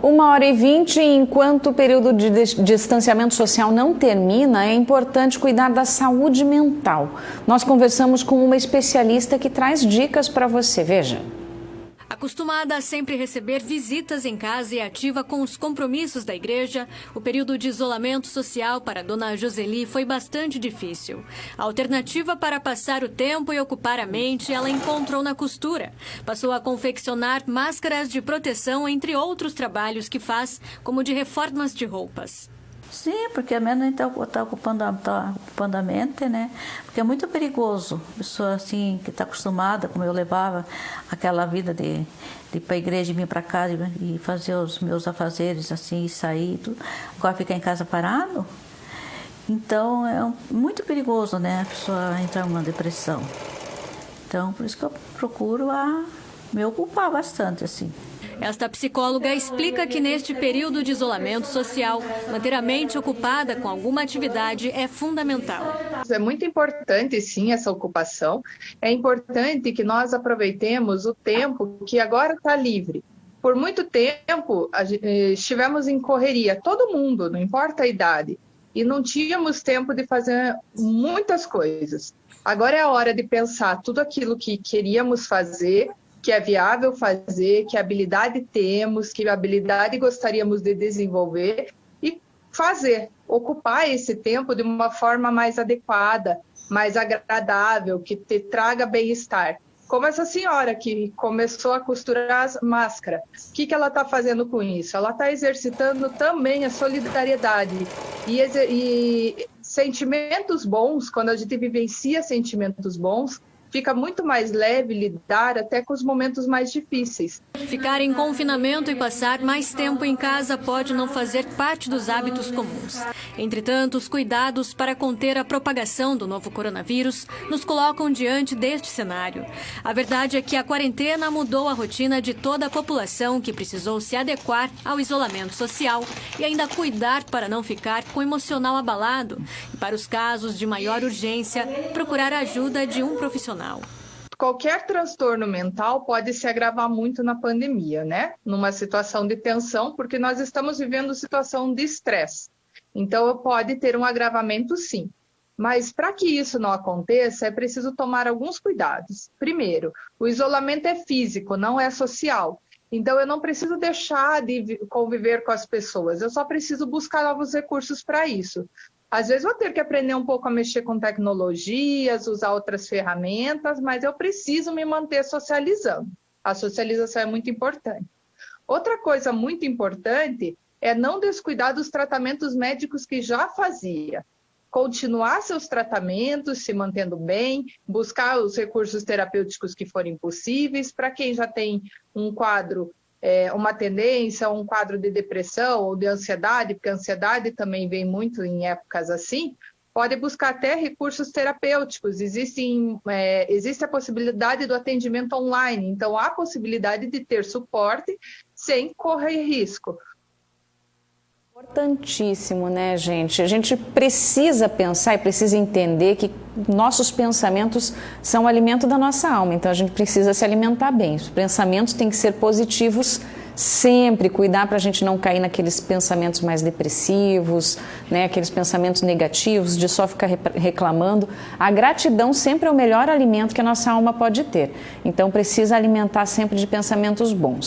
1h20, enquanto o período de distanciamento social não termina, é importante cuidar da saúde mental. Nós conversamos com uma especialista que traz dicas para você. Veja. Acostumada a sempre receber visitas em casa e ativa com os compromissos da igreja, o período de isolamento social para Dona Joseli foi bastante difícil. A alternativa para passar o tempo e ocupar a mente ela encontrou na costura. Passou a confeccionar máscaras de proteção, entre outros trabalhos que faz, como de reformas de roupas. Sim, porque a mente está ocupando a mente, né? Porque é muito perigoso. Pessoa assim, que está acostumada, como eu levava, aquela vida de ir para a igreja, vir para casa e fazer os meus afazeres, assim, e sair, tudo. Agora ficar em casa parado. Então, é muito perigoso, né? A pessoa entrar numa depressão. Então, por isso que eu procuro me ocupar bastante, assim. Esta psicóloga explica que neste período de isolamento social, manter a mente ocupada com alguma atividade é fundamental. É muito importante, sim, essa ocupação. É importante que nós aproveitemos o tempo que agora está livre. Por muito tempo, estivemos em correria, todo mundo, não importa a idade, e não tínhamos tempo de fazer muitas coisas. Agora é a hora de pensar tudo aquilo que queríamos fazer, que é viável fazer, que habilidade temos, que habilidade gostaríamos de desenvolver e fazer, ocupar esse tempo de uma forma mais adequada, mais agradável, que te traga bem-estar. Como essa senhora que começou a costurar as máscaras. O que ela está fazendo com isso? Ela está exercitando também a solidariedade e sentimentos bons. Quando a gente vivencia sentimentos bons, fica muito mais leve lidar até com os momentos mais difíceis. Ficar em confinamento e passar mais tempo em casa pode não fazer parte dos hábitos comuns. Entretanto, os cuidados para conter a propagação do novo coronavírus nos colocam diante deste cenário. A verdade é que a quarentena mudou a rotina de toda a população, que precisou se adequar ao isolamento social e ainda cuidar para não ficar com o emocional abalado. E para os casos de maior urgência, procurar a ajuda de um profissional. Qualquer transtorno mental pode se agravar muito na pandemia, né? Numa situação de tensão, porque nós estamos vivendo situação de estresse. Então, pode ter um agravamento, sim. Mas, para que isso não aconteça, é preciso tomar alguns cuidados. Primeiro, o isolamento é físico, não é social. Então, eu não preciso deixar de conviver com as pessoas, eu só preciso buscar novos recursos para isso. Às vezes vou ter que aprender um pouco a mexer com tecnologias, usar outras ferramentas, mas eu preciso me manter socializando. A socialização é muito importante. Outra coisa muito importante é não descuidar dos tratamentos médicos que já fazia. Continuar seus tratamentos, se mantendo bem, buscar os recursos terapêuticos que forem possíveis. Para quem já tem um quadro, uma tendência, um quadro de depressão ou de ansiedade, porque a ansiedade também vem muito em épocas assim, pode buscar até recursos terapêuticos. Existe a possibilidade do atendimento online, então há a possibilidade de ter suporte sem correr risco. Importantíssimo, né, gente? A gente precisa pensar e precisa entender que nossos pensamentos são o alimento da nossa alma, então a gente precisa se alimentar bem. Os pensamentos têm que ser positivos sempre, cuidar para a gente não cair naqueles pensamentos mais depressivos, né, aqueles pensamentos negativos, de só ficar reclamando. A gratidão sempre é o melhor alimento que a nossa alma pode ter, então precisa alimentar sempre de pensamentos bons.